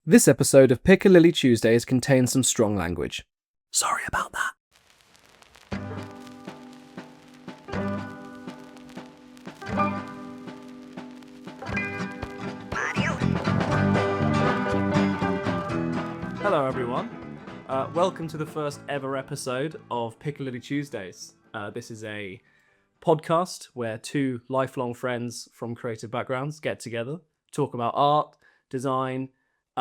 This episode of Piccalilli Tuesdays contains some strong language. Sorry about that. Hello everyone. Welcome to the first ever episode of Piccalilli Tuesdays. This is a podcast where two lifelong friends from creative backgrounds get together, talk about art, design,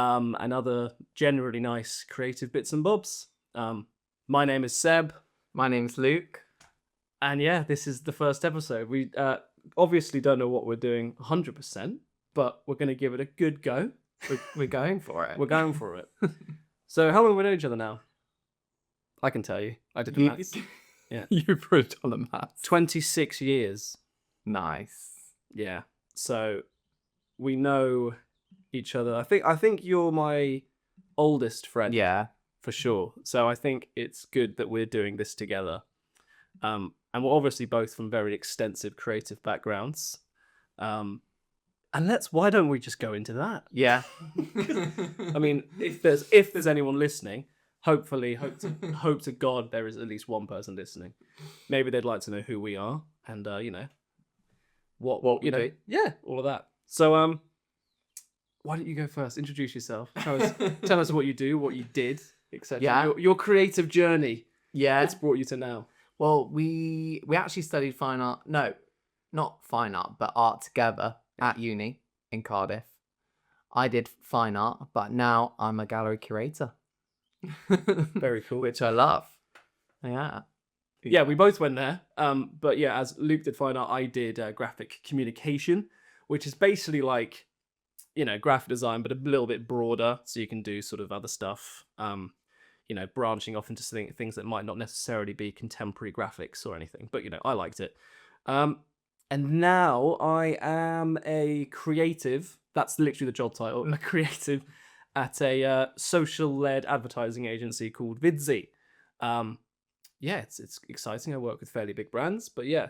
and other generally nice creative bits and bobs. My name is Seb. My name's Luke. And yeah, this is the first episode. We obviously don't know what we're doing 100%, but we're going to give it a good go. We're going for it. We're going for it. So how long have we known each other now? I can tell you. I did the maths. Yeah. You put it on the maths. 26 years. Nice. Yeah. So we know each other. I think you're my oldest friend. Yeah. For sure. So I think it's good that we're doing this together. And we're obviously both from very extensive creative backgrounds. And why don't we just go into that? Yeah. I mean, if there's anyone listening, hope to God there is at least one person listening. Maybe they'd like to know who we are and what we do. Yeah, all of that. So why don't you go first? Introduce yourself. Tell us what you do, what you did, etc. Yeah. Your creative journey. Yeah. It's brought you to now. Well, we actually studied fine art. No, not fine art, but art together at uni in Cardiff. I did fine art, but now I'm a gallery curator. Very cool. Which I love. Yeah. Yeah, we both went there. But yeah, as Luke did fine art, I did graphic communication, which is basically like, graphic design, but a little bit broader. So you can do sort of other stuff, branching off into things that might not necessarily be contemporary graphics or anything. But, I liked it. And now I am a creative. That's literally the job title. I'm a creative at a social-led advertising agency called Vidsy. It's exciting. I work with fairly big brands. But yeah,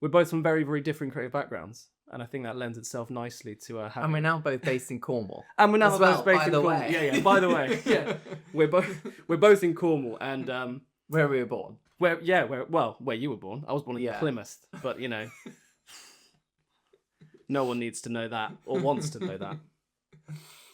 we're both from very, very different creative backgrounds. And I think that lends itself nicely to having... And we're now both based in Cornwall. And we're now both based by in the Cornwall. way. Yeah, by the way. Yeah. We're both in Cornwall and where we were born. where you were born. I was born in Plymouth, but no one needs to know that or wants to know that.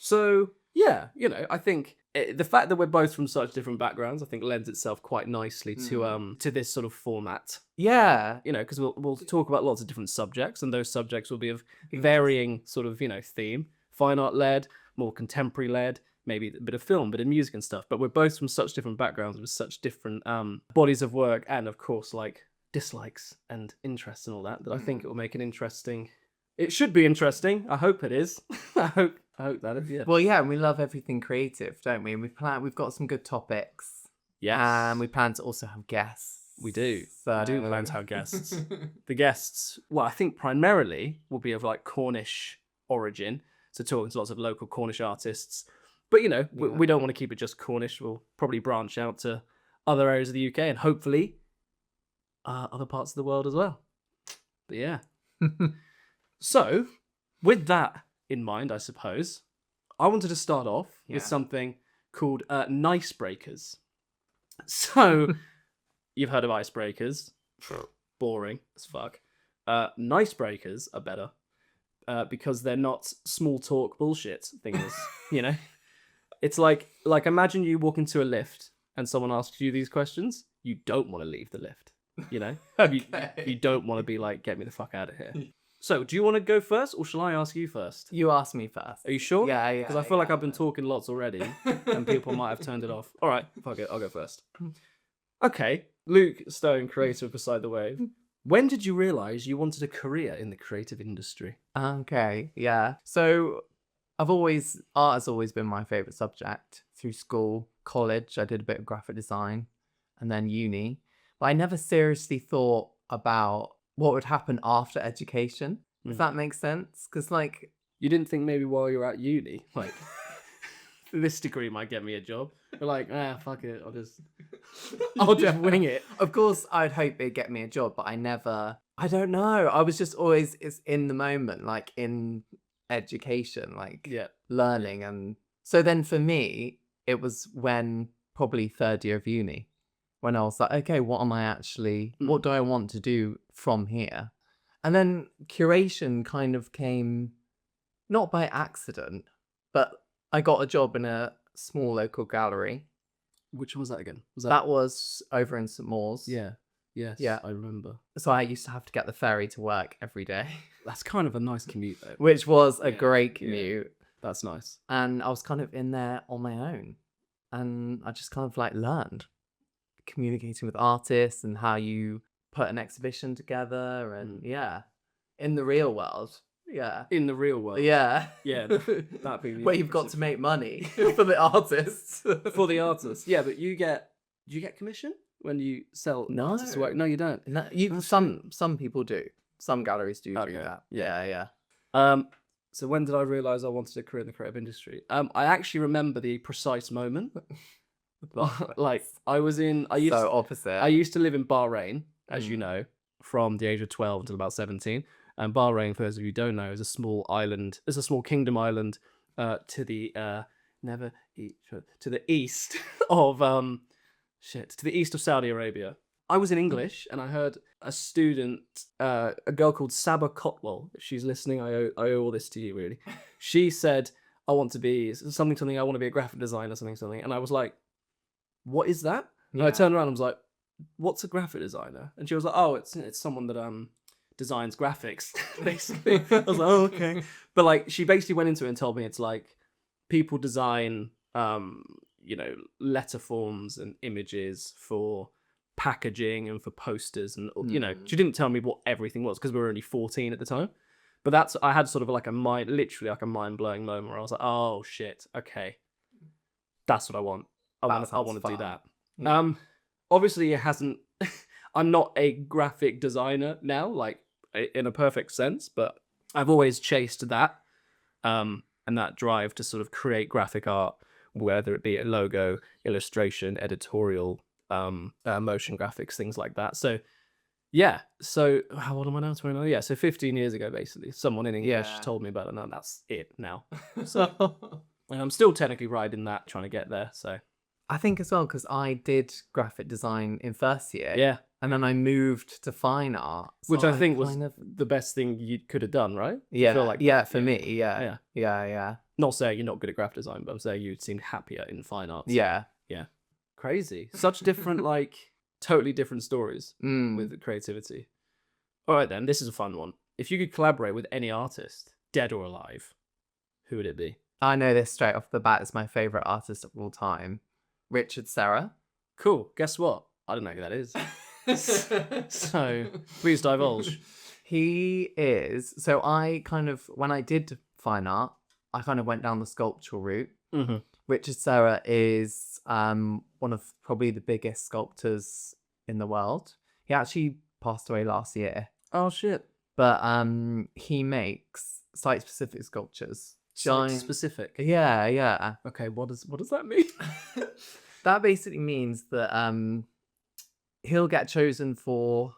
So, yeah, I think the fact that we're both from such different backgrounds, I think lends itself quite nicely to this sort of format. Yeah. Because we'll talk about lots of different subjects, and those subjects will be of varying sort of, theme. Fine art led, more contemporary led, maybe a bit of film, bit of music and stuff. But we're both from such different backgrounds with such different bodies of work and, of course, like dislikes and interests and all that I think it will make an interesting... It should be interesting. I hope it is. I hope that is, yeah. Well, yeah, and we love everything creative, don't we? And we've got some good topics. Yes. And we plan to also have guests. We do. So... We do plan to have guests. The guests, well, I think primarily will be of like Cornish origin. So talking to lots of local Cornish artists. But, we don't want to keep it just Cornish. We'll probably branch out to other areas of the UK and hopefully other parts of the world as well. But yeah. So, with that in mind, I suppose, I wanted to start off with something called icebreakers. So, you've heard of icebreakers. Boring as fuck. Icebreakers are better because they're not small talk bullshit things, It's like imagine you walk into a lift and someone asks you these questions. You don't want to leave the lift, Okay. You don't want to be like, get me the fuck out of here. So, do you want to go first, or shall I ask you first? You ask me first. Are you sure? Yeah. Because I feel like I've been talking lots already, and people might have turned it off. All right, fuck it, I'll go first. Okay, Luke Stone, creator of Beside the Wave. When did you realise you wanted a career in the creative industry? Okay, yeah. So, art has always been my favourite subject. Through school, college, I did a bit of graphic design, and then uni. But I never seriously thought about what would happen after education, if that makes sense. Because, you didn't think maybe while you were at uni, this degree might get me a job. You're like, fuck it, I'll just wing it. Of course, I'd hope it'd get me a job, but I don't know. I was just always in the moment, in education, learning and So then for me, it was when probably third year of uni, when I was like, okay, what do I want to do from here? And then curation kind of came not by accident, but I got a job in a small local gallery. Which one was that again? Was That was over in St. Mawes. Yeah. Yes. Yeah. I remember. So I used to have to get the ferry to work every day, That's kind of a nice commute though. which was a Yeah, great yeah. commute. That's nice. And I was kind of in there on my own. And I just kind of like learned communicating with artists and how you put an exhibition together. And in the real world. Yeah. In the real world. Yeah. Yeah. That'd be the Where you've got opposite. to make money for the artists. For the artists. Yeah, but do you get commission when you sell artists' work? No, you don't. No, some people do. Some galleries do Okay. that. Yeah. So when did I realise I wanted a career in the creative industry? I actually remember the precise moment. Like I used to live in Bahrain, as you know, from the age of 12 until about 17. And Bahrain, for those of you who don't know, is a small island. It's a small kingdom island to the east of to the east of Saudi Arabia. I was in English and I heard a student, a girl called Saba Cotwell. If she's listening, I owe all this to you, really. She said, I want to be something. I want to be a graphic designer, something. And I was like, what is that? And I turned around and was like, what's a graphic designer? And she was like, oh, it's someone that designs graphics, basically. I was like, oh, okay. But like, she basically went into it and told me it's like people design, letter forms and images for packaging and for posters and she didn't tell me what everything was because we were only 14 at the time. But I had sort of like a mind-blowing moment where I was like, oh shit, okay, that's what I want. I want to do that. Yeah. Obviously it hasn't. I'm not a graphic designer now, like in a perfect sense, but I've always chased that and that drive to sort of create graphic art, whether it be a logo, illustration, editorial, motion graphics, things like that. So yeah, so how old am I now? 29. Yeah, so 15 years ago, basically, someone in English told me about it, and that's it now. So and I'm still technically riding that, trying to get there. So I think as well, because I did graphic design in first year. yeah. And then I moved to fine art. Which I think was the best thing you could have done, right? Yeah, I feel like for me, yeah. Not saying you're not good at graphic design, but I'm saying you seemed happier in fine arts. Yeah. Crazy. Such different, totally different stories with creativity. All right, then. This is a fun one. If you could collaborate with any artist, dead or alive, who would it be? I know this straight off the bat is my favourite artist of all time, Richard Serra. Cool. Guess what? I don't know who that is. So, please divulge. He is. So when I did fine art, I kind of went down the sculptural route. Mm-hmm. Richard Serra is one of probably the biggest sculptors in the world. He actually passed away last year. Oh, shit. But he makes site-specific sculptures. Site-specific? Yeah. Okay, what does that mean? That basically means that he'll get chosen for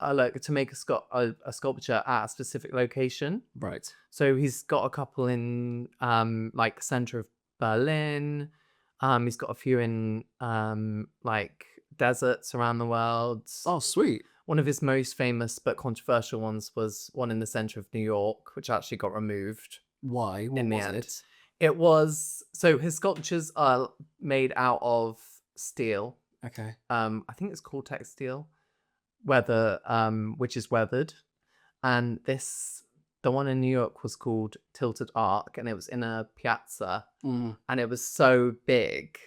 to make a sculpture at a specific location. Right. So he's got a couple in center of Berlin. He's got a few in deserts around the world. Oh, sweet. One of his most famous but controversial ones was one in the center of New York, which actually got removed. Why? What in the was end. it? It was so his sculptures are made out of steel. Okay. I think it's called steel, which is weathered, and the one in New York was called Tilted Arc, and it was in a piazza, and it was so big,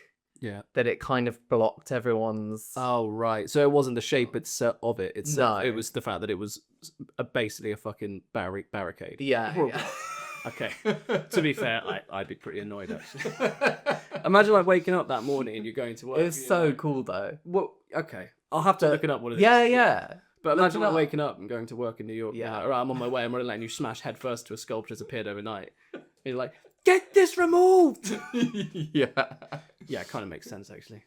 that it kind of blocked everyone's. Oh right, so it wasn't the shape of it itself. No. It was the fact that it was basically a fucking barricade. Yeah. Okay. To be fair, I'd be pretty annoyed actually. Imagine waking up that morning and you're going to work. It was so cool though. Well, okay. I'll have to look it up what it is. Yeah. But imagine waking up and going to work in New York. Yeah. Right, I'm on my way. I'm letting you smash headfirst to a sculpture that's appeared overnight. And you're like, get this removed. Yeah. Yeah, it kind of makes sense actually.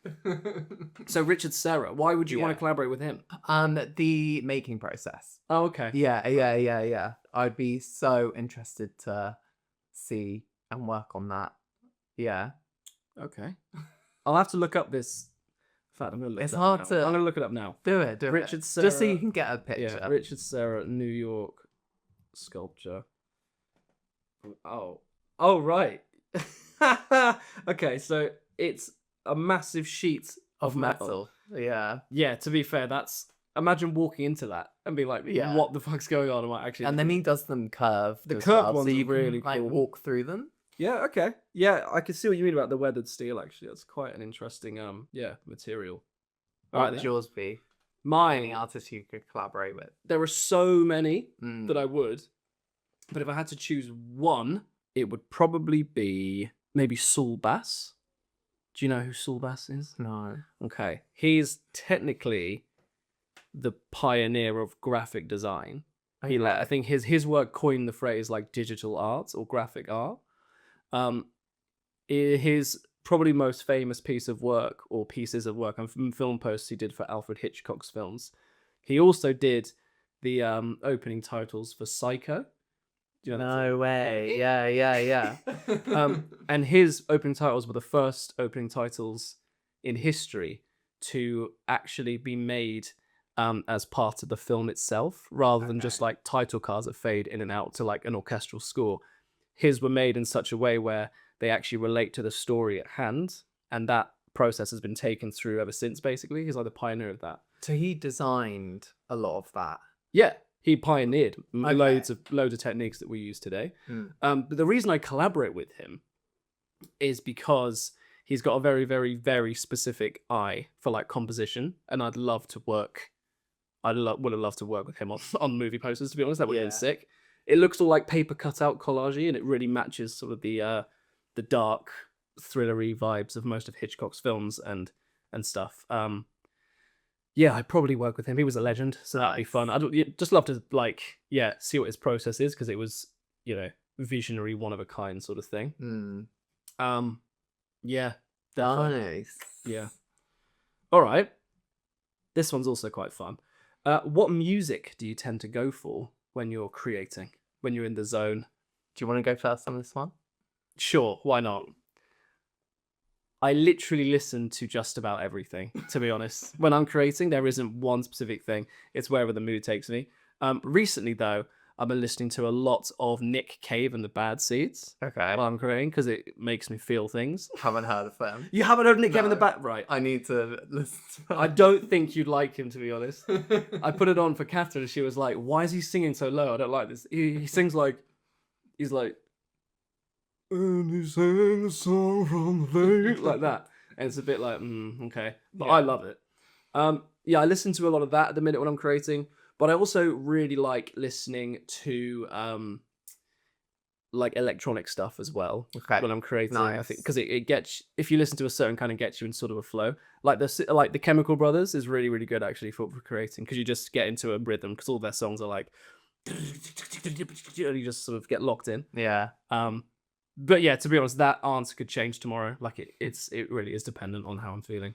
So Richard Serra, why would you want to collaborate with him? The making process. Oh, okay. Yeah. I'd be so interested to see and work on that. Yeah. Okay. I'll have to look up this. In fact, I'm going to look It's it up hard now. to- I'm going to look it up now. Do it. Richard Just so Serra- you can get a picture. Yeah, Richard Serra, New York sculpture. Oh. Oh, right. Okay, so it's a massive sheet Of metal. Yeah. Yeah, to be fair, that's... Imagine walking into that and being like, Yeah. what the fuck's going on? Am I actually... And then he does them curved. The as curved well, ones so are you really can, like, cool. walk through them. Yeah, okay. Yeah, I can see what you mean about the weathered steel, actually. That's quite an interesting, material. What Alright, would then. yours be? Any Mine, artist you could collaborate with? there are so many Mm. that I would, but if I had to choose one, it would probably be maybe Saul Bass. Do you know who Saul Bass is? No. Okay. He's technically the pioneer of graphic design. I think his work coined the phrase like digital art or graphic art. His probably most famous piece of work or pieces of work and film posts he did for Alfred Hitchcock's films. He also did the opening titles for Psycho. Do you know that No way. Yeah. and his opening titles were the first opening titles in history to actually be made as part of the film itself, rather than just like title cards that fade in and out to like an orchestral score. His were made in such a way where they actually relate to the story at hand, and that process has been taken through ever since. Basically, he's like the pioneer of that. So he designed a lot of that. Yeah, he pioneered Okay. loads of techniques that we use today. But the reason I collaborate with him is because he's got a very, very, very specific eye for like composition, and I'd love to work. Would have loved to work with him on movie posters. To be honest, that would have been sick. It looks all like paper cutout collagey, and it really matches sort of the dark, thrillery vibes of most of Hitchcock's films and stuff. Yeah, I'd probably work with him. He was a legend, so that'd be fun. I'd just love to see what his process is, because it was visionary, one of a kind sort of thing. Yeah, definitely. Nice. Yeah. All right. This one's also quite fun. What music do you tend to go for when you're creating, when you're in the zone? Do you want to go first on this one? Sure, why not? I literally listen to just about everything, to be honest. When I'm creating, there isn't one specific thing. It's wherever the mood takes me. Recently, though, I've been listening to a lot of Nick Cave and the Bad Seeds Okay. while I'm creating, because it makes me feel things. Haven't heard of them. You haven't heard Nick Cave and the No. Bad... Right. I need to listen to them. I don't think you'd like him, to be honest. I put it on for Catherine, and she was like, why is he singing so low? I don't like this. He sings like... He's like... And he sang a song from the lake, like that. And it's a bit like, okay. But Yeah. I love it. I listen to a lot of that at the minute when I'm creating. But I also really like listening to like electronic stuff as well Okay. when I'm creating. I Nice. think because it gets, if you listen to a certain kind, of gets you in sort of a flow. Like the Chemical Brothers is really, really good actually for creating, because you just get into a rhythm, because all their songs are like, and you just sort of get locked in. Yeah. But yeah, to be honest, that answer could change tomorrow. Like it really is dependent on how I'm feeling.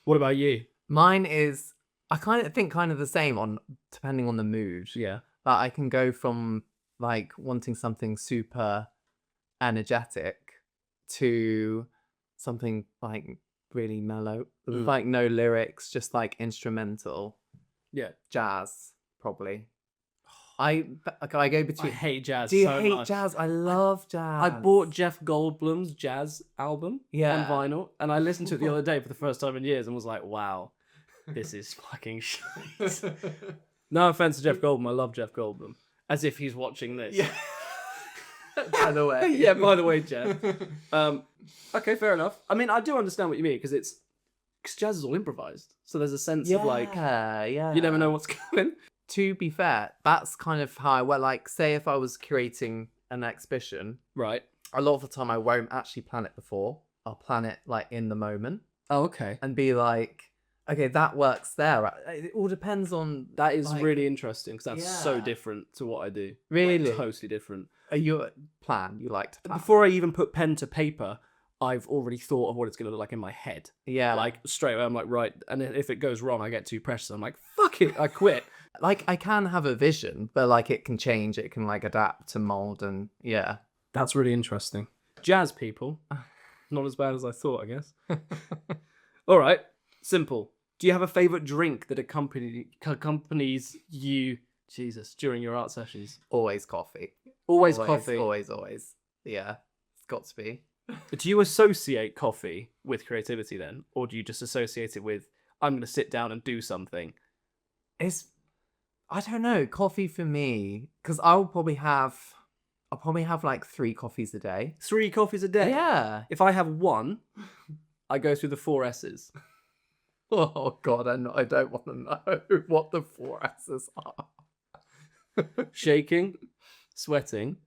What about you? Mine is, I kind of think the same depending on the mood. Yeah. That I can go from like wanting something super energetic to something like really mellow, like no lyrics, just like instrumental. Yeah. Jazz, probably. I go I between. hate jazz Do you so hate much. jazz? I love jazz. I bought Jeff Goldblum's jazz album Yeah. on vinyl, and I listened to it the other day for the first time in years and was like, wow, this is fucking shit. No offense to Jeff Goldblum, I love Jeff Goldblum. As if he's watching this. Yeah. By the way. Yeah, by the way, Jeff. Okay, fair enough. I mean, I do understand what you mean, because jazz is all improvised. So there's a sense of like, yeah. you never know what's coming. To be fair, that's kind of how like, say if I was creating an exhibition, Right. a lot of the time I won't actually plan it before. I'll plan it like in the moment Oh, okay. and be like, okay, that works there. It all depends on That is like, really interesting, because that's so Yeah. different to what I do. Really? Like, totally different. you like to plan. Before I even put pen to paper, I've already thought of what it's going to look like in my head. Yeah, Like, straight away, I'm like, right. And if it goes wrong, I get too precious. I'm like, fuck it, I quit. like I can have a vision, but like it can change. It can like adapt to mold, and yeah. That's really interesting. Jazz people, Not as bad as I thought, I guess. All right. Simple. Do you have a favorite drink that accompanies you, Jesus, during your art sessions? Always coffee. Always coffee. Always. Yeah, it's got to be. Do you associate coffee with creativity then? Or do you just associate it with, I'm going to sit down and do something? I don't know, coffee for me, because I'll probably have like 3 coffees a day. 3 coffees a day? Yeah. If I have one, I go through the 4 S's. Oh God, I don't want to know what the 4 S's are. Shaking, sweating.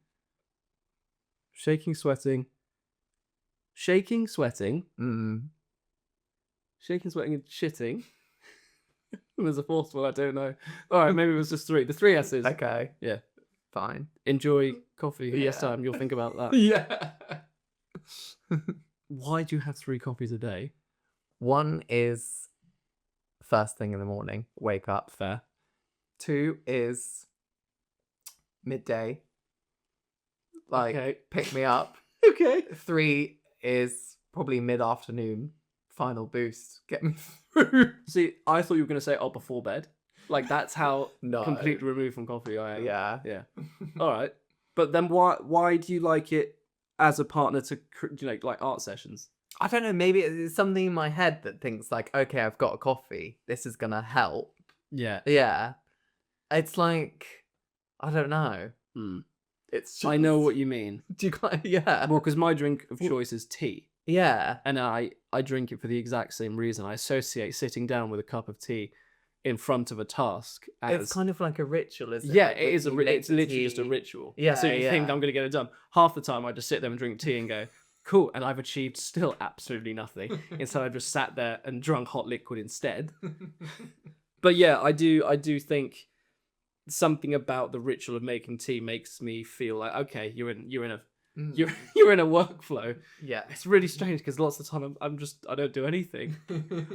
Shaking, sweating. Shaking, sweating. Shaking, sweating, and shitting. There's a 4th one, I don't know. All right, maybe it was just 3. The 3 S's. Okay. Yeah. Fine. Enjoy coffee. Yeah. Yes, time. You'll think about that. Yeah. Why do you have 3 coffees a day? 1 is first thing in the morning, wake up. Fair. 2 is midday, like Okay. pick me up. Okay. 3 is probably mid-afternoon, final boost, get me through. See, I thought you were going to say, before bed. Like, that's how No. completely removed from coffee I am. Yeah. Yeah. All right. But then why do you like it as a partner to, like art sessions? I don't know, maybe it's something in my head that thinks like, okay, I've got a coffee. This is going to help. Yeah. Yeah. It's like, I don't know. It's just... I know what you mean. Do you yeah. Well, because my drink of choice is tea. Yeah. And I drink it for the exact same reason. I associate sitting down with a cup of tea in front of a task as... It's kind of like a ritual, isn't it? Yeah, it is it's literally just a ritual. Yeah, so you think I'm going to get it done. Half the time I just sit there and drink tea and go, cool, and I've achieved still absolutely nothing. Instead I've just sat there and drunk hot liquid instead. But yeah, I do think something about the ritual of making tea makes me feel like, okay, you're in a workflow. Yeah. It's really strange because lots of the time I don't do anything.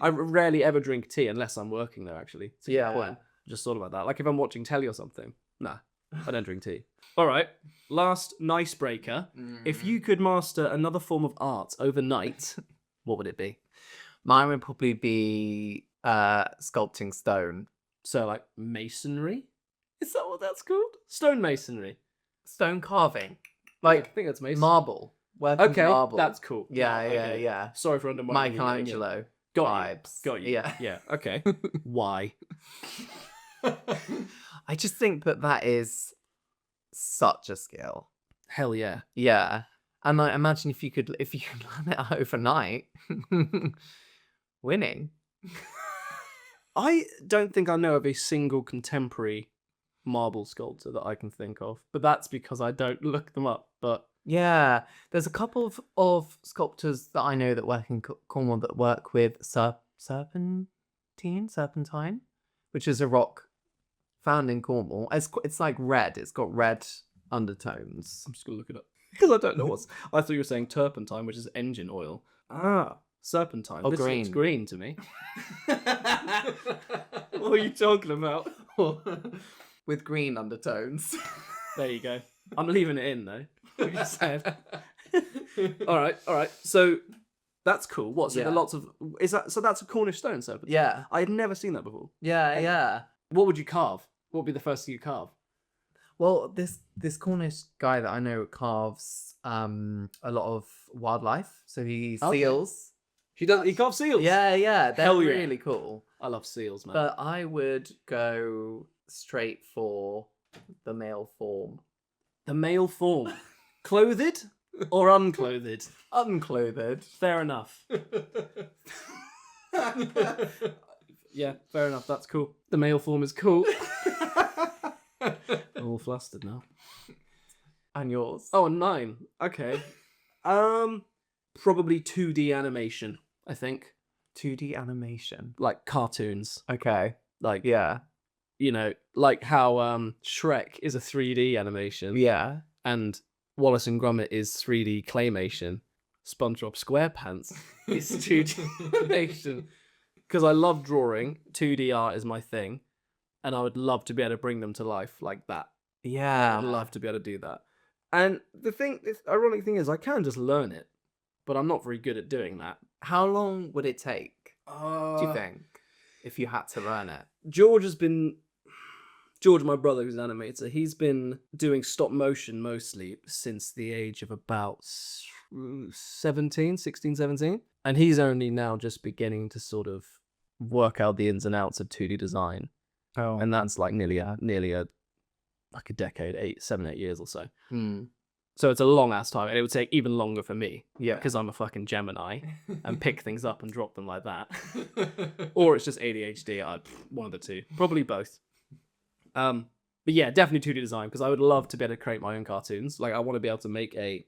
I rarely ever drink tea unless I'm working there, actually. To your point. I just thought about that. Like if I'm watching telly or something, nah, I don't drink tea. All right, last nice breaker. If you could master another form of art overnight, what would it be? Mine would probably be sculpting stone. So like masonry? Is that what that's called? Stone masonry. Stone carving. Like I think that's masonry. Marble. Okay, marble. that's cool. Yeah, Okay. yeah. Sorry for undermining Michelangelo. Got you. Yeah. Yeah, okay. Why? I just think that is such a skill. Hell yeah. Yeah. And I imagine if you could learn it overnight, winning. I don't think I know of a single contemporary marble sculptor that I can think of, but that's because I don't look them up. But yeah, there's a couple of sculptors that I know that work in Cornwall that work with serpentine, which is a rock found in Cornwall. It's like red. It's got red undertones. I'm just gonna look it up because I don't know what's. I thought you were saying turpentine, which is engine oil. Serpentine. Oh, this green. looks green to me. What are you talking about? With green undertones. There you go. I'm leaving it in though. What you said. All right. So that's cool. What? So there are lots of. Is that so? That's a Cornish stone serpentine. Yeah. I had never seen that before. Yeah. What would you carve? What would be the first thing you carve? Well, this Cornish guy that I know carves a lot of wildlife. So he seals. He carves seals. Yeah. They're Hell yeah. really cool. I love seals, man. But I would go straight for the male form. The male form. Clothed or unclothed? Unclothed. Fair enough. Yeah, fair enough. That's cool. The male form is cool. I'm all flustered now. And yours? Oh, 9. Okay. Probably 2D animation, I think. 2D animation. Like cartoons. Okay. Like, yeah. You know, like how Shrek is a 3D animation. Yeah. And Wallace and Gromit is 3D claymation. SpongeBob SquarePants is 2D animation. Because I love drawing. 2D art is my thing. And I would love to be able to bring them to life like that. Yeah. I'd love to be able to do that. And the ironic thing is, I can just learn it. but I'm not very good at doing that. How long would it take, do you think, if you had to learn it? George, my brother, who's an animator, he's been doing stop motion mostly since the age of about 16, 17. And he's only now just beginning to sort of work out the ins and outs of 2D design. Oh. And that's like nearly a decade, 7, 8 years or so. Mm. So it's a long ass time, and it would take even longer for me. Yeah. Because I'm a fucking Gemini and pick things up and drop them like that. Or it's just ADHD. One of the two. Probably both. But yeah, definitely 2D design, because I would love to be able to create my own cartoons. Like, I want to be able to make a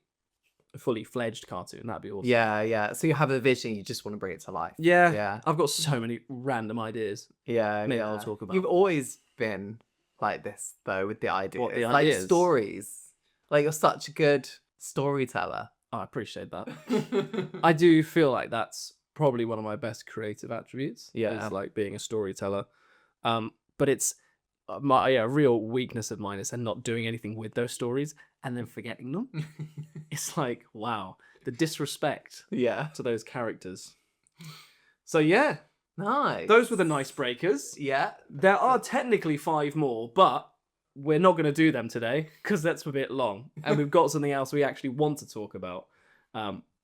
fully fledged cartoon. That'd be awesome. Yeah. So you have a vision, you just want to bring it to life. Yeah. I've got so many random ideas. Yeah. Maybe I'll talk about. You've always been like this, though, with the ideas. What, the like ideas? Stories. Like, you're such a good storyteller. Oh, I appreciate that. I do feel like that's probably one of my best creative attributes. Yeah. Is like being a storyteller. But it's a real weakness of mine is not doing anything with those stories and then forgetting them. It's like, wow, the disrespect Yeah. to those characters. So yeah, Nice. those were the nice breakers. Yeah. There are technically 5 more, but we're not going to do them today because that's a bit long. And we've got something else we actually want to talk about,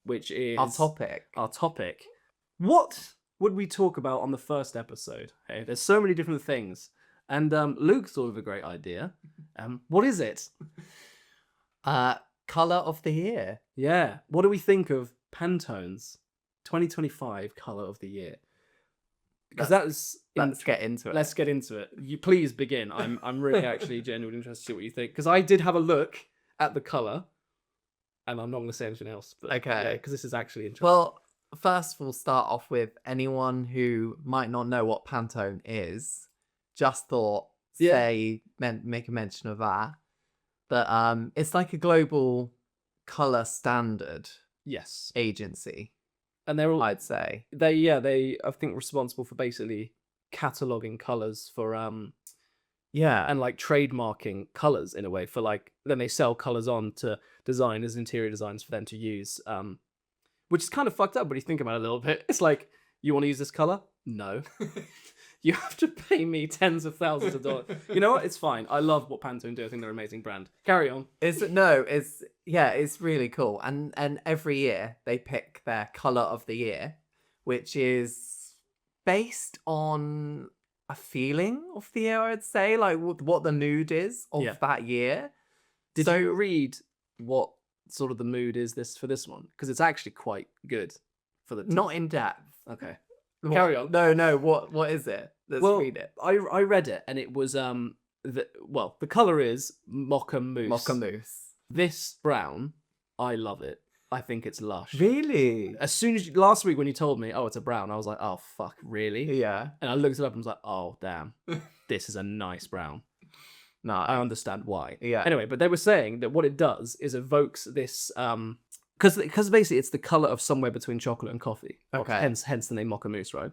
which is Our topic. Our topic. What would we talk about on the first episode? Hey, there's so many different things. And Luke thought of a great idea. What is it? Color of the year. Yeah. What do we think of Pantone's 2025 Color of the Year? Because let's get into it. Let's get into it. You please begin. I'm really actually genuinely interested to see what you think, because I did have a look at the color, and I'm not going to say anything else. But Okay. because this is actually interesting. Well, first we'll start off with anyone who might not know what Pantone is. Just thought make a mention of that. But it's like a global color standard Yes, agency. and they're all I'd say. they I think responsible for basically cataloging colors for Yeah. and like trademarking colors in a way for like then they sell colors on to designers, interior designers for them to use, which is kind of fucked up when you think about it a little bit. It's like, you want to use this color? No. You have to pay me tens of thousands of dollars. You know what? It's fine. I love what Pantone do. I think they're an amazing brand. Carry on. It's really cool. And every year they pick their color of the year, which is based on a feeling of the year, I'd say, like what the mood is of that year. Did you read what sort of the mood is for this one? Because it's actually quite good for the Not in depth. Okay. Carry on. No, what is it? Let's read it. I read it, and it was the color is mocha mousse. Mocha mousse. This brown, I love it. I think it's lush. Really? As soon as last week when you told me, oh, it's a brown, I was like, oh fuck, really? Yeah. And I looked it up and was like, oh damn, this is a nice brown. No, I understand why. Yeah. Anyway, but they were saying that what it does is evokes this because basically it's the color of somewhere between chocolate and coffee. Okay. Hence the name mocha mousse, right?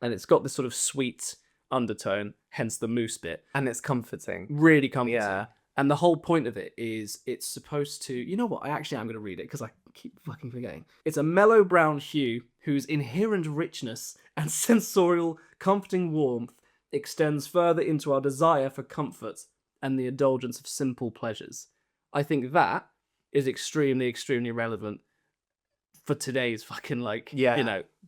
And it's got this sort of sweet undertone, hence the mousse bit. And it's comforting. Really comforting. Yeah. And the whole point of it is it's supposed to, you know what, I actually am going to read it because I keep fucking forgetting. It's a mellow brown hue whose inherent richness and sensorial comforting warmth extends further into our desire for comfort and the indulgence of simple pleasures. I think that is extremely, extremely relevant for today's fucking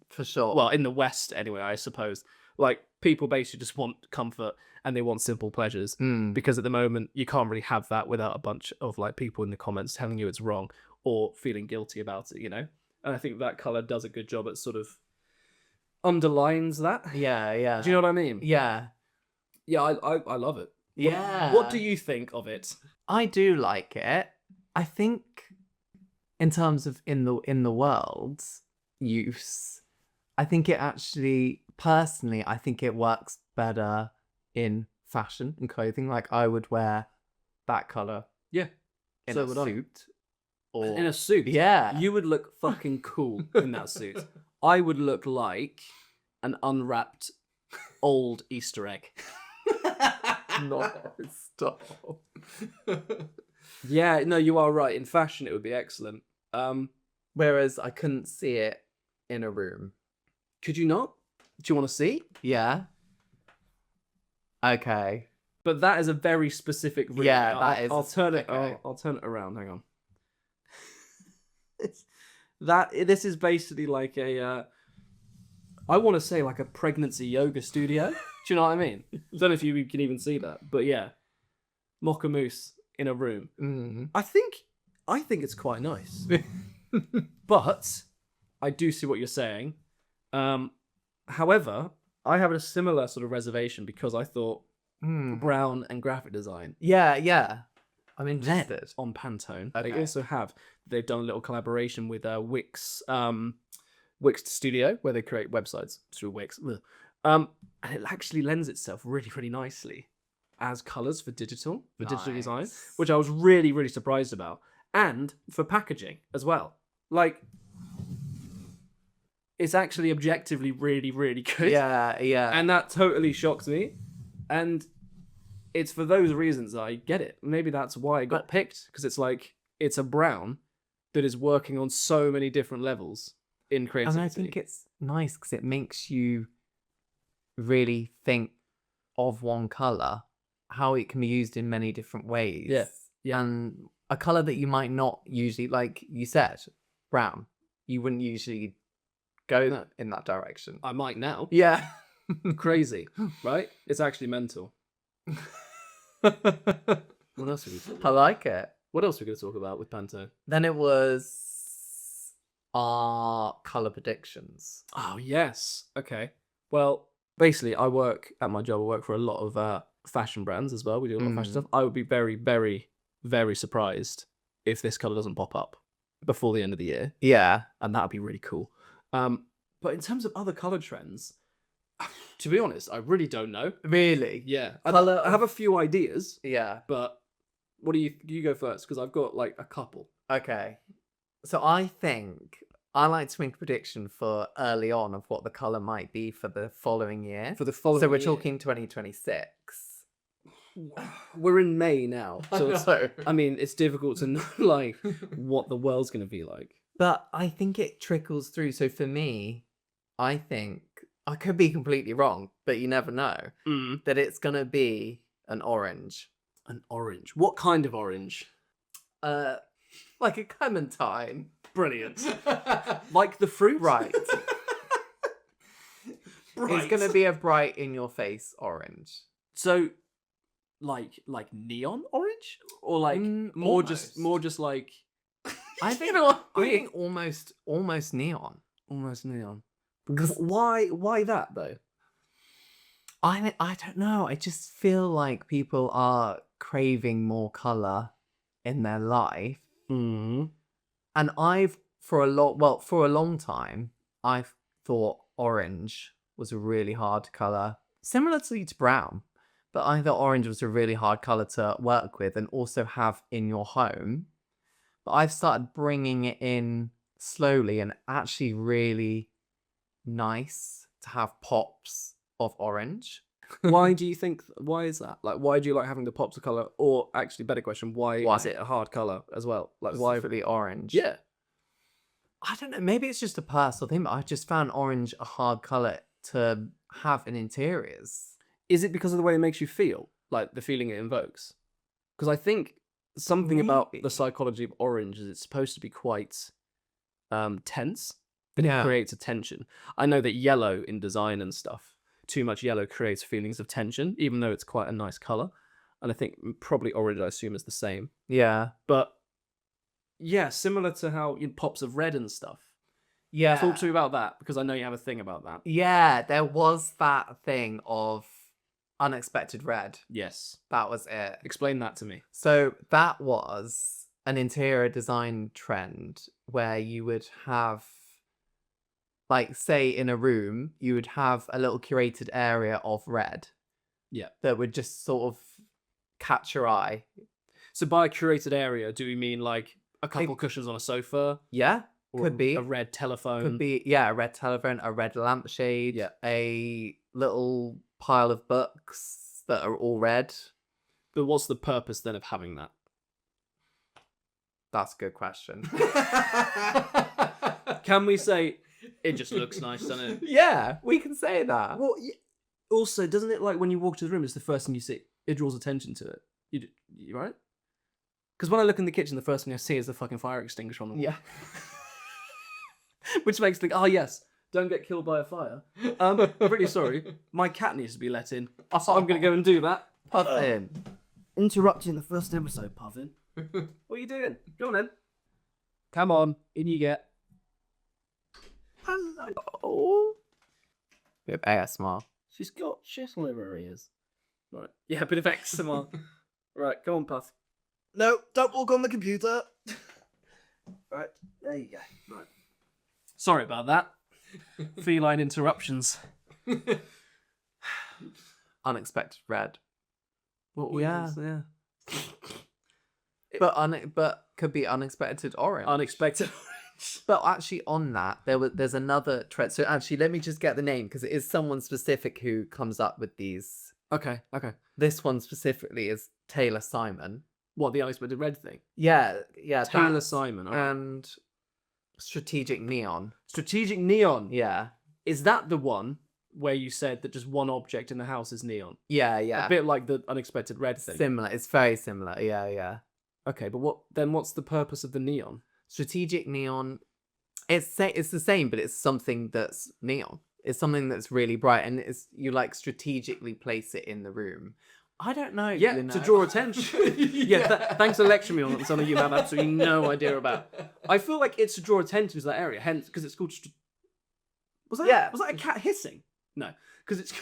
for sure. Well, in the West anyway, I suppose. Like, people basically just want comfort and they want simple pleasures because at the moment you can't really have that without a bunch of like people in the comments telling you it's wrong or feeling guilty about it, you know? And I think that color does a good job at sort of underlines that. Yeah. Do you know what I mean? Yeah. Yeah, I love it. Yeah. What do you think of it? I do like it. I think in terms of in the world use, I think it actually, personally, I think it works better in fashion and clothing. Like, I would wear that color. Yeah. In So a would I. suit. Or In a suit? Yeah. You would look fucking cool in that suit. I would look like an unwrapped old Easter egg. No, stop. Yeah, no, you are right. In fashion, it would be excellent. Whereas I couldn't see it in a room. Could you not? Do you want to see? Yeah. Okay. But that is a very specific room. Yeah, that is. I'll turn it. Okay. I'll turn it around. Hang on. This is basically like a. I want to say like a pregnancy yoga studio. Do you know what I mean? I don't know if you can even see that, but yeah, mocha mousse in a room. Mm. I think it's quite nice, but I do see what you're saying. However, I have a similar sort of reservation because I thought brown and graphic design. Yeah. I'm interested. On Pantone, Okay. They've done a little collaboration with Wix Studio, where they create websites through Wix. And it actually lends itself really, really nicely as colors for digital design, which I was really, really surprised about. And for packaging as well. Like, it's actually objectively really, really good. Yeah. And that totally shocks me. And it's for those reasons I get it. Maybe that's why it got picked, because it's like, it's a brown that is working on so many different levels in creativity. And I think it's nice because it makes you really think of one color, how it can be used in many different ways. Yeah. And a color that you might not usually, like you said, brown, you wouldn't usually go in that direction. I might now. Yeah. Crazy, right? It's actually mental. What else are we talking about? I like it. What else are we going to talk about with Pantone? Then it was our color predictions. Oh, yes. Okay. Well, basically, I work for a lot of fashion brands as well. We do a lot of fashion stuff. I would be very, very, very surprised if this color doesn't pop up before the end of the year. Yeah. And that would be really cool. But in terms of other color trends, to be honest, I really don't know. Really? Yeah. I have a few ideas. Yeah. But what do you go first? Because I've got like a couple. Okay. So I think I like to make a prediction for early on of what the color might be for the following year. So we're talking 2026. We're in May now. So I know. it's difficult to know like what the world's going to be like. But I think it trickles through. So for me, I think I could be completely wrong, but you never know, that it's going to be an orange. An orange. What kind of orange? Like a clementine. Brilliant. Like the fruit? Right. It's going to be a bright in your face orange. So like neon orange, or like more just like I think almost neon. Almost neon. Why that though? I don't know. I just feel like people are craving more color in their life. Mm. And for a long time, I've thought orange was a really hard color, similar to brown, but I thought orange was a really hard color to work with and also have in your home. But I've started bringing it in slowly, and actually really nice to have pops of orange. Why is that? Like, why do you like having the pops of color? Or actually, better question, why is it a hard color as well? Like, why Specifically orange? Yeah. I don't know. Maybe it's just a personal thing, but I just found orange a hard color to have in interiors. Is it because of the way it makes you feel? Like the feeling it invokes? Because I think something about the psychology of orange is it's supposed to be quite tense. It creates a tension. I know that yellow in design and stuff, too much yellow creates feelings of tension, even though it's quite a nice color. And I think probably orange, I assume, is the same. Yeah. But yeah, similar to how pops of red and stuff. Yeah. Talk to me about that, because I know you have a thing about that. Yeah, there was that thing of unexpected red. Yes. That was it. Explain that to me. So that was an interior design trend where you would have, like, say in a room, you would have a little curated area of red. Yeah. That would just sort of catch your eye. So by a curated area, do we mean like a couple cushions on a sofa? Yeah. Could be. A red telephone. Could be, yeah, a red telephone, a red lampshade, a little pile of books that are all red. But what's the purpose then of having that? That's a good question. Can we say it just looks nice, doesn't it? Yeah, we can say that. Well, also, doesn't it like when you walk to the room, it's the first thing you see? It draws attention to it. You right? Because when I look in the kitchen, the first thing I see is the fucking fire extinguisher on the wall. Yeah. Which makes me think, oh yes, don't get killed by a fire. I'm really sorry. My cat needs to be let in. So I'm going to go and do that. Puffin. Interrupting the first episode, Puffin. What are you doing? Go on then. Come on, in you get. Hello. Bit of ASMR. She's got shittle in her ears. Right. Yeah, a bit of ASMR. Right, go on, Puff. No, don't walk on the computer. Right, there you go. Right. Sorry about that. Feline interruptions. Unexpected red. What Yeah. yeah. But could be unexpected orange. Unexpected. But actually, on that, there's another trend. So actually, let me just get the name because it is someone specific who comes up with these. Okay. This one specifically is Taylor Simon. What, the unexpected red thing? Yeah. Taylor that Simon. Okay. and Strategic Neon. Strategic Neon. Yeah. Is that the one where you said that just one object in the house is neon? Yeah. A bit like the unexpected red thing. Similar. It's very similar. Yeah. Okay, but what's the purpose of the neon? Strategic Neon. It's the same, but it's something that's neon. It's something that's really bright, and you like strategically place it in the room. I don't know. Yeah, you know. to draw attention. Thanks for lecturing me on something you have absolutely no idea about. I feel like it's to draw attention to that area, hence because it's called. Was that a cat hissing? No, because it's.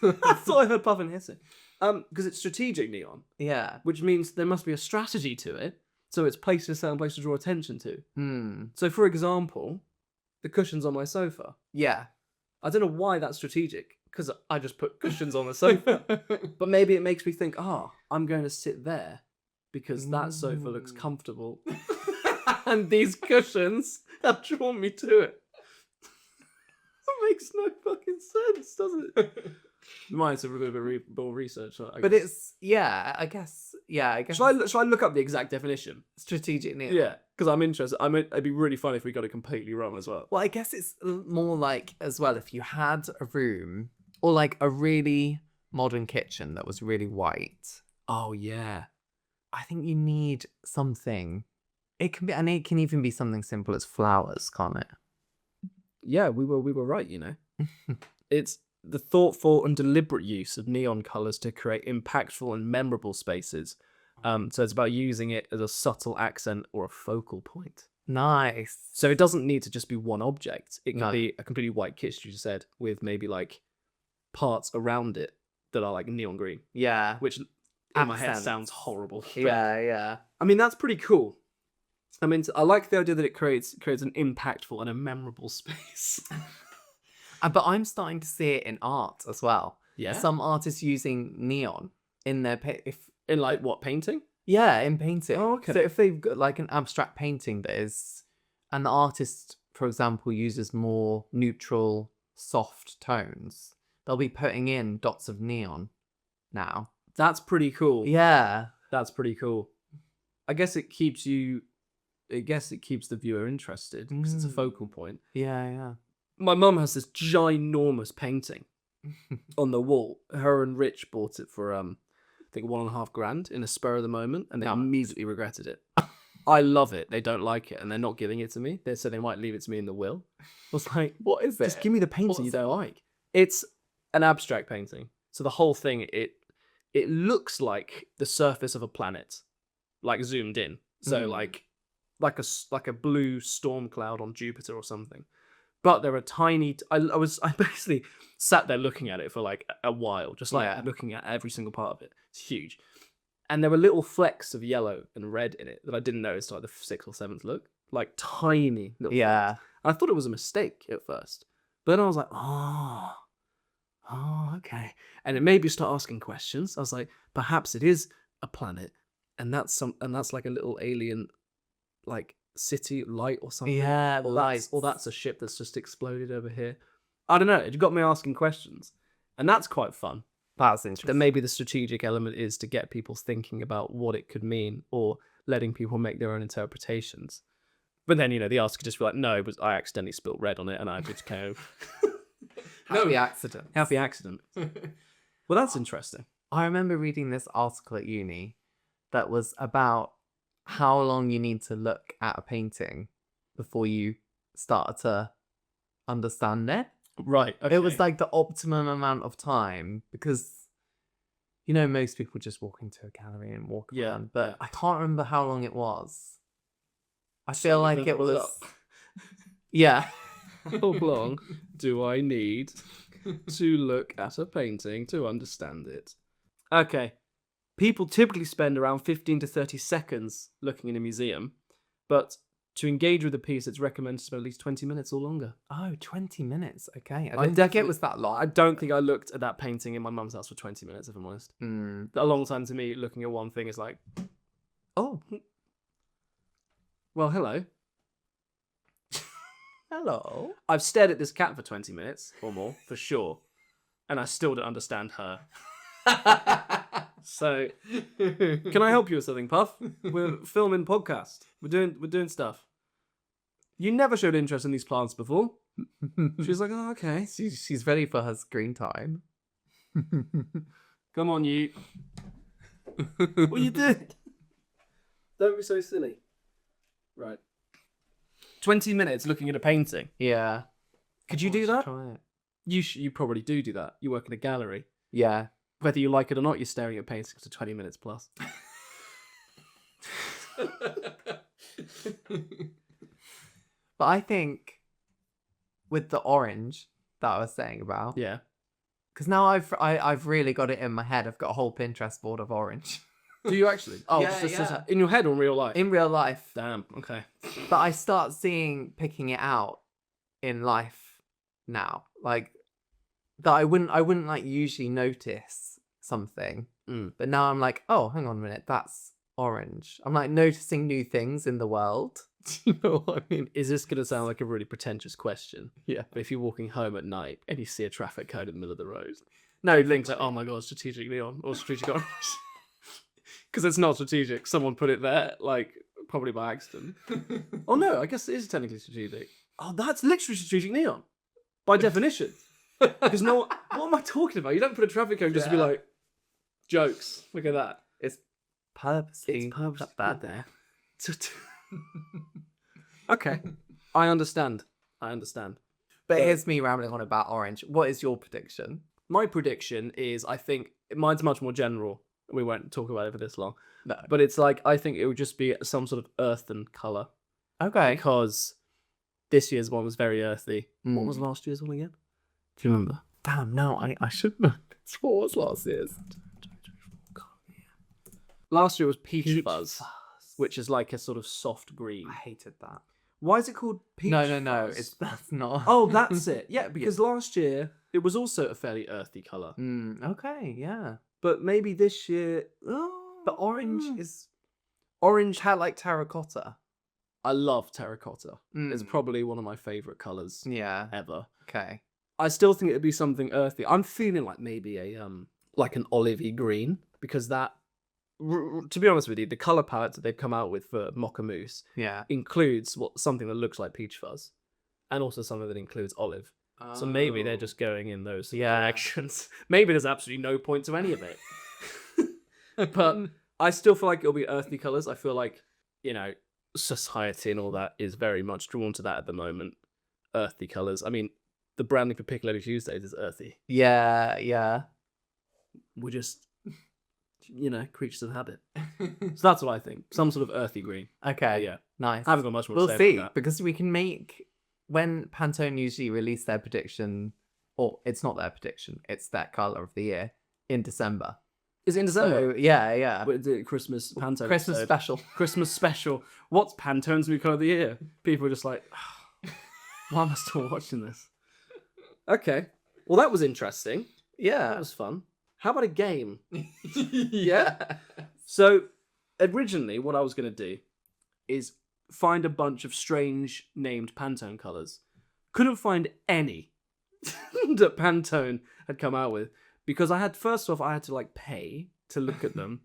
I thought I heard Puffin hissing. Because it's strategic neon. Yeah. Which means there must be a strategy to it, so it's placed in a certain place to draw attention to. So, for example, the cushions on my sofa. Yeah. I don't know why that's strategic, because I just put cushions on the sofa. But maybe it makes me think, I'm going to sit there because that sofa looks comfortable. And these cushions have drawn me to it. That makes no fucking sense, does it? Mine's a bit of more research. But it's, I guess. Shall I look up the exact definition? Strategic neon. Yeah, because I'm interested. It'd be really fun if we got it completely wrong as well. Well, I guess it's more like, as well, if you had a room or like a really modern kitchen that was really white. Oh, yeah. I think you need something. It can be, and it can even be something simple as flowers, can't it? Yeah, we were right, you know. It's the thoughtful and deliberate use of neon colours to create impactful and memorable spaces. So it's about using it as a subtle accent or a focal point. Nice. So it doesn't need to just be one object. It can No. be a completely white kitchen, you said, with maybe like parts around it that are like neon green, Yeah. which in my head Accents. sounds horrible. Yeah. I mean, that's pretty cool. I mean, I like the idea that it creates an impactful and a memorable space. But I'm starting to see it in art as well. Yeah. Some artists using neon in their In like what, painting? in painting. Oh, okay. So if they've got like an abstract painting that is, and the artist, for example, uses more neutral, soft tones, they'll be putting in dots of neon now. That's pretty cool. Yeah. That's pretty cool. I guess it keeps the viewer interested because it's a focal point. Yeah. My mum has this ginormous painting on the wall. Her and Rich bought it for I think $1,500 in a spur of the moment, and they immediately regretted it. I love it. They don't like it, and they're not giving it to me. They said they might leave it to me in the will. I was like, What is it? just give me the painting you don't like. It's an abstract painting. So the whole thing, it looks like the surface of a planet, like zoomed in. So like a blue storm cloud on Jupiter or something. But there are tiny. I basically sat there looking at it for like a while, just like looking at every single part of it. It's huge, and there were little flecks of yellow and red in it that I didn't notice like the 6th or 7th look, like tiny little. Yeah. Flecks. I thought it was a mistake at first, but then I was like, okay, and it made me start asking questions. I was like, perhaps it is a planet, and that's like a little alien, like city light or something. Yeah, or that's a ship that's just exploded over here. I don't know. It got me asking questions, and that's quite fun. That's interesting. Then maybe the strategic element is to get people thinking about what it could mean, or letting people make their own interpretations. But then, the answer could just be like, no, but I accidentally spilled red on it and I just go, Happy accident. happy accident. Well, that's interesting. I remember reading this article at uni that was about how long you need to look at a painting before you start to understand it. Right. Okay. It was like the optimum amount of time because, most people just walk into a gallery and walk around. But I can't remember how long it was. I feel like it was... Yeah. How long do I need to look at a painting to understand it? Okay. People typically spend around 15 to 30 seconds looking in a museum, but to engage with a piece, it's recommended to spend at least 20 minutes or longer. Oh, 20 minutes. Okay. I I didn't think it was that long. I don't think I looked at that painting in my mum's house for 20 minutes, if I'm honest. A long time to me looking at one thing is like, oh, well, hello. Hello. I've stared at this cat for 20 minutes or more, for sure, and I still don't understand her. So, can I help you with something, Puff? We're filming podcast. We're doing stuff. You never showed interest in these plants before. She's like, oh, okay. She's ready for her screen time. Come on, you. What are you doing? Don't be so silly. Right. 20 minutes looking at a painting. Yeah. Could you do that? Try it. You probably do that. You work in a gallery. Yeah. Whether you like it or not, you're staring at paintings for 20 minutes plus. But I think with the orange that I was saying about, Yeah. because now I've really got it in my head. I've got a whole Pinterest board of orange. Do you actually? Oh, Yeah, just yeah. in your head or in real life? In real life. Damn. Okay. But I start picking it out in life now. Like that I wouldn't like usually notice something. But now I'm like, oh, hang on a minute, that's orange. I'm like noticing new things in the world. Do you know what I mean? Is this going to sound like a really pretentious question? Yeah. But if you're walking home at night and you see a traffic code in the middle of the road, no, Link's like, oh my god, strategic neon or strategic orange. Because it's not strategic. Someone put it there, like, probably by accident. Oh no, I guess it is technically strategic. Oh, that's literally strategic neon. By definition. Because what am I talking about? You don't put a traffic cone just to be like, jokes. Look at that. It's purposely put that there. Okay. I understand. But here's me rambling on about orange. What is your prediction? My prediction is, I think, mine's much more general. We won't talk about it for this long. No. But it's like, I think it would just be some sort of earthen colour. Okay. Because this year's one was very earthy. What was last year's one again? Do you remember? Damn, no, I should know. What was last year's? Last year was peach fuzz, which is like a sort of soft green. I hated that. Why is it called peach No. fuzz? That's not. Oh, that's it. Yeah, because last year it was also a fairly earthy colour. Okay, yeah. But maybe this year... But orange had like terracotta. I love terracotta. It's probably one of my favourite colours ever. Okay. I still think it would be something earthy. I'm feeling like maybe a like an olivey green, because that, to be honest with you, the colour palette that they've come out with for Mocha Mousse includes something that looks like peach fuzz, and also something that includes olive. So maybe they're just going in those directions. Maybe there's absolutely no point to any of it. But I still feel like it'll be earthy colours. I feel like, society and all that is very much drawn to that at the moment. Earthy colours. I mean, the branding for Piccalilli Tuesdays is earthy. Yeah. We're just, creatures of habit. So that's what I think. Some sort of earthy green. Okay. Yeah. Nice. I haven't got much more to We'll say see, about that. because we can make, when Pantone usually release their prediction, or it's not their prediction, it's their colour of the year, in December. Is it in December? So, yeah. What is it? Christmas Pantone Christmas episode? special. Christmas special. What's Pantone's new colour of the year? People are just like, why am I still watching this? Okay. Well, that was interesting. Yeah. That was fun. How about a game? Yeah. So, originally, what I was going to do is find a bunch of strange named Pantone colours. Couldn't find any that Pantone had come out with, because first off, I had to pay to look at them,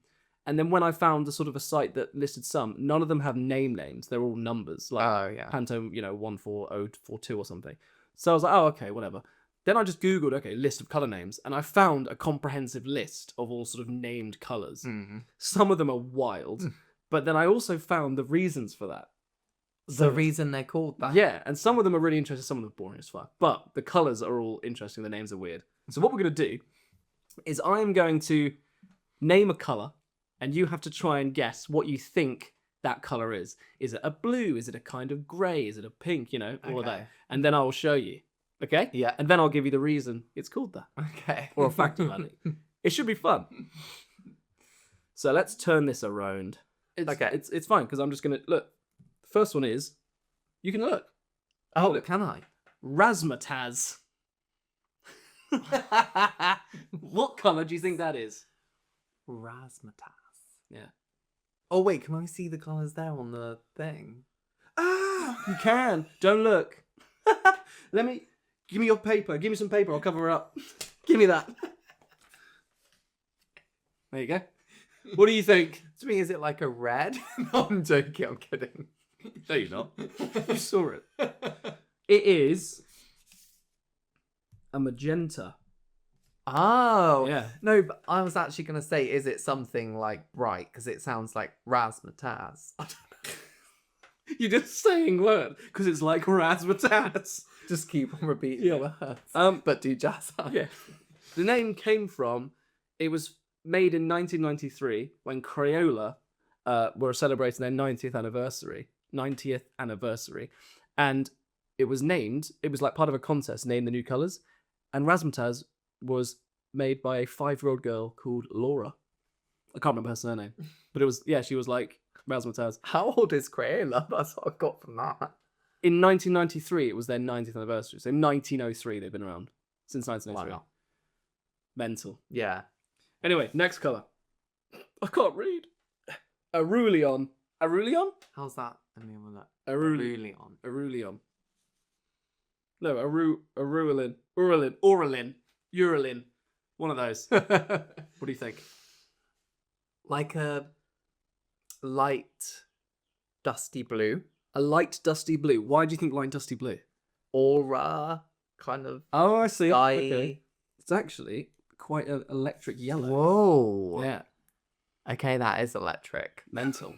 And then when I found a sort of a site that listed some, none of them have names. They're all numbers, like Oh, yeah. Pantone, 14042 or something. So I was like, oh, okay, whatever. Then I just Googled, okay, list of color names, and I found a comprehensive list of all sort of named colors. Some of them are wild, but then I also found the reasons for that. The reason they're called that. Yeah, and some of them are really interesting, some of them are boring as fuck. But the colors are all interesting, the names are weird. So what we're going to do is I am going to name a color, and you have to try and guess what you think that color is. Is it a blue? Is it a kind of grey? Is it a pink? All of that. And then I will show you. Okay? Yeah. And then I'll give you the reason it's called that. Okay. Or a fact about it. It should be fun. So let's turn this around. It's fine, because I'm just going to... Look, the first one is... You can look. Oh, look, can I? Razzmatazz. What colour do you think that is? Razzmatazz. Yeah. Oh, wait, can I see the colours there on the thing? Ah, you can. Don't look. Give me your paper. Give me some paper. I'll cover it up. Give me that. There you go. What do you think? To me, is it like a red? No, I'm joking. I'm kidding. No, you're not. You saw it. It is a magenta. Oh. Yeah. No, but I was actually going to say, is it something like bright? Because it sounds like razzmatazz. You're just saying words because it's like razzmatazz. Just keep on repeating Yeah. words. But do jazz hands. Yeah. The name came from, it was made in 1993 when Crayola were celebrating their 90th anniversary. And it was like part of a contest, name the new colours. And razzmatazz was made by a 5-year-old girl called Laura. I can't remember her surname. But she was like razzmatazz. How old is Crayola? That's what I got from that. In 1993, it was their 90th anniversary. So in 1903, they've been around. Since 1903. Wow. Mental. Yeah. Anyway, next colour. I can't read. Arulion. Arulion? How's that? Let me have a look. Arulion. Arulion. Arulion. No, Arulin. Uralin. One of those. What do you think? Like a light, dusty blue. A light dusty blue. Why do you think light dusty blue? Aura, kind of. Oh, I see. Sky. Okay. It's actually quite an electric yellow. Whoa. Yeah. Okay, that is electric. Mental.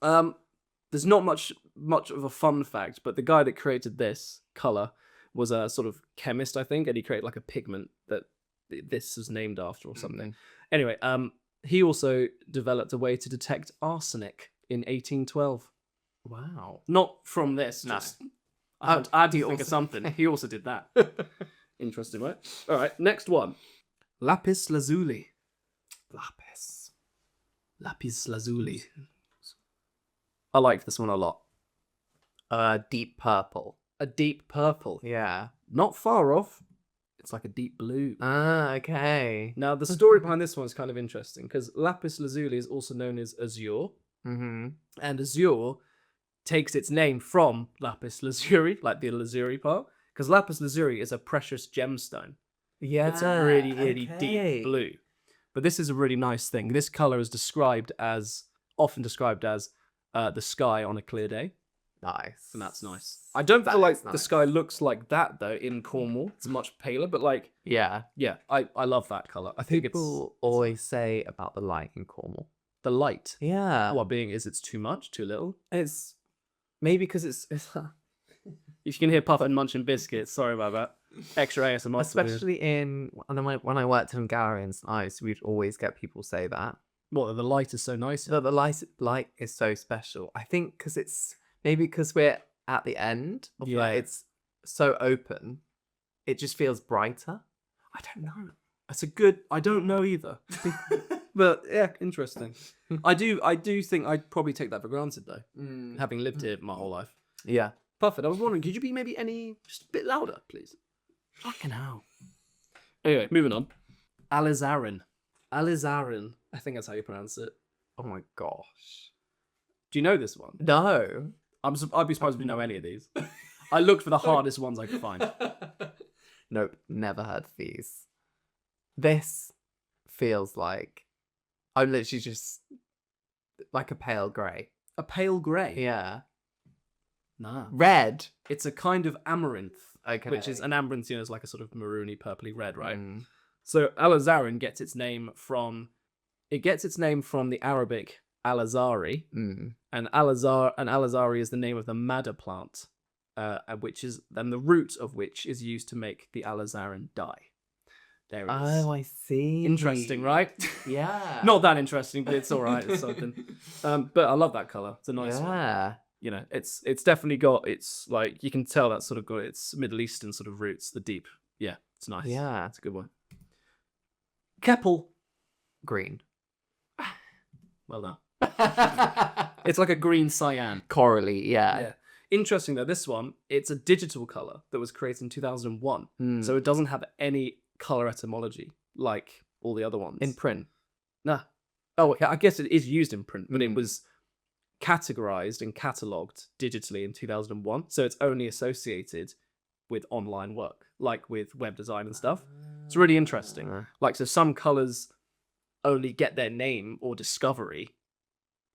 There's not much of a fun fact, but the guy that created this colour was a sort of chemist, I think, and he created like a pigment that this was named after or something. Anyway, he also developed a way to detect arsenic in 1812. Wow. Not from this. No. Just, I had to think of something. He also did that. Interesting, right? All right, next one. Lapis lazuli. Lapis lazuli. I like this one a lot. Deep purple. A deep purple. Yeah. Not far off. It's like a deep blue. Ah, okay. Now, the story behind this one is kind of interesting because lapis lazuli is also known as azure. Mm-hmm. And azure takes its name from lapis lazuli, like the lazuli part, because lapis lazuli is a precious gemstone. Yeah. It's a really, really deep blue. But this is a really nice thing. This color is often described as the sky on a clear day. Nice. And that's nice. I don't feel like the nice. sky looks like that, though, in Cornwall. It's much paler, but like, Yeah. I love that color. I think People always say about the light in Cornwall. the light. Yeah. What being is it's too much, too little? It's maybe because it's If you can hear Puff and munching biscuits, sorry about that. Extra ASMR. especially when I worked in gallery and ice, we'd always get people say that. What, the light is so nice? So the light is so special. I think because we're at the end of it's so open, it just feels brighter. I don't know. I don't know either. But yeah, interesting. I do think I'd probably take that for granted though, having lived here my whole life. Yeah. Perfect. I was wondering, could you be maybe just a bit louder, please? Fucking hell. Anyway, moving on. Alizarin. Alizarin. I think that's how you pronounce it. Oh my gosh. Do you know this one? No. I'd be surprised if you know any of these. I looked for the hardest ones I could find. Nope. Never heard of these. This feels like I'm literally just like a pale grey. A pale grey. Yeah. Nah. Red. It's a kind of amaranth. Okay. Which is an amaranth, is like a sort of maroony, purpley red, right? Mm. So alizarin gets its name from the Arabic alizari, Mm. and alizari is the name of the madder plant, the root of which is used to make the alizarin dye. There it is. Oh, I see. Interesting, right? Yeah. Not that interesting, but it's all right. It's something. But I love that color. It's a nice one. Yeah. You know, it's definitely got its, like, you can tell that's sort of got its Middle Eastern sort of roots. The deep. Yeah, it's nice. Yeah. It's a good one. Keppel. Green. Well done. It's like a green cyan. Corally, yeah. Yeah. Interesting though, this one, it's a digital color that was created in 2001. Mm. So it doesn't have any color etymology like all the other ones. In print. Nah. Oh, okay. I guess it is used in print, but it was categorized and catalogued digitally in 2001. So it's only associated with online work, like with web design and stuff. It's really interesting. Like, so some colors only get their name or discovery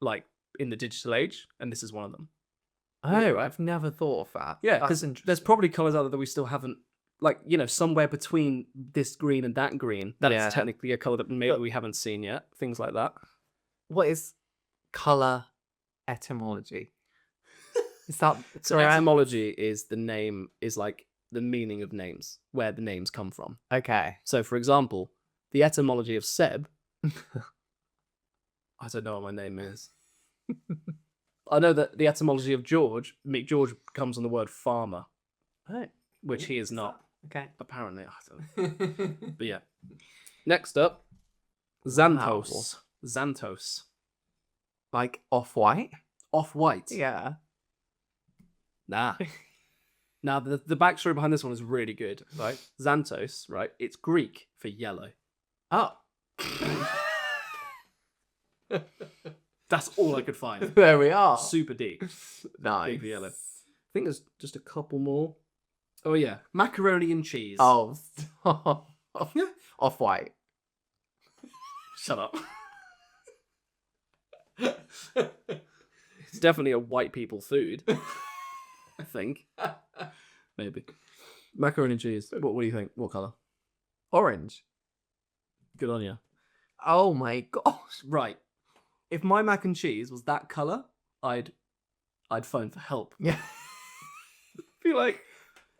like in the digital age, and this is one of them. Oh, I've never thought of that. Yeah, That's because there's probably colors out there that we still haven't, like, you know, somewhere between this green and that green, that Yeah. is technically a color that maybe we haven't seen yet. Things like that. What is color etymology? Is that So correct? etymology is the name, is like the meaning of names, where the names come from. Okay. So, for example, the etymology of Seb. I don't know what my name is. I know that the etymology of George comes from the word farmer, Oh, which he is not. okay. Apparently, I don't know. But yeah. Next up, Xanthos. Xanthos. Like off-white? Off-white. Yeah. Nah. Now, the backstory behind this one is really good, right? Xanthos, right? It's Greek for yellow. Oh. That's all I could find. There we are. Super deep. Nice. Big for yellow. I think there's just a couple more. Oh, yeah. Macaroni and cheese. Oh, stop. Off-white. Shut up. It's definitely a white people food. I think. Maybe. Macaroni and cheese. What do you think? What colour? Orange. Good on you. Oh my gosh. Right. If my mac and cheese was that colour, I'd phone for help. Yeah. Be like,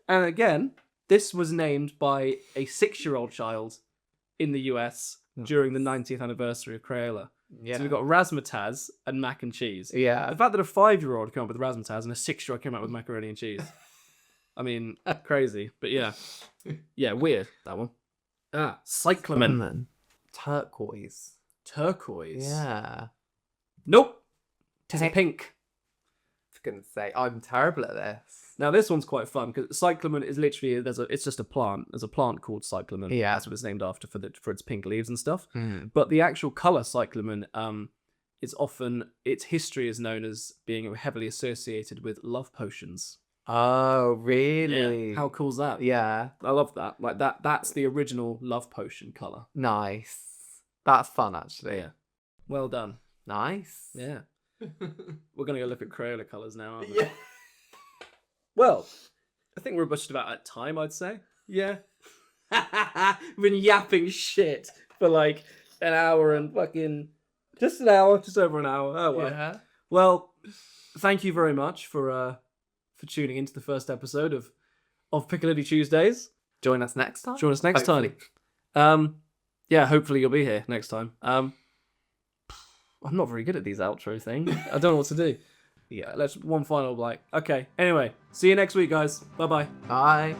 and again, this was named by a 6-year-old child in the US during the 90th anniversary of Crayola. Yeah. So we've got razzmatazz and mac and cheese. Yeah. The fact that a 5-year-old came up with razzmatazz and a 6-year-old came up with macaroni and cheese. I mean, crazy. But yeah. Yeah, weird, that one. Cyclamen. Lemon. Turquoise. Turquoise. Yeah. Nope. It's Dang it. pink. I was gonna say I'm terrible at this. Now this one's quite fun because cyclamen is literally it's just a plant. There's a plant called cyclamen. Yeah. That's what it's named after for its pink leaves and stuff. Mm. But the actual color cyclamen, its history is known as being heavily associated with love potions. Oh, really? Yeah. How cool's that? Yeah. I love that. Like that's the original love potion color. Nice. That's fun, actually. Yeah. Well done. Nice. Yeah. We're gonna go look at Crayola colors now, aren't we? Yeah. Well, I think we're just about at time, I'd say. Yeah. We've been yapping shit for like an hour and fucking just over an hour. Oh well. Yeah. Well, thank you very much for tuning into the first episode of Piccalilli Tuesdays. Join us next time. Join us next Hopefully. time. Yeah, hopefully you'll be here next time. I'm not very good at these outro things. I don't know what to do. Yeah, let's one final okay. Anyway, see you next week, guys. Bye-bye. Bye.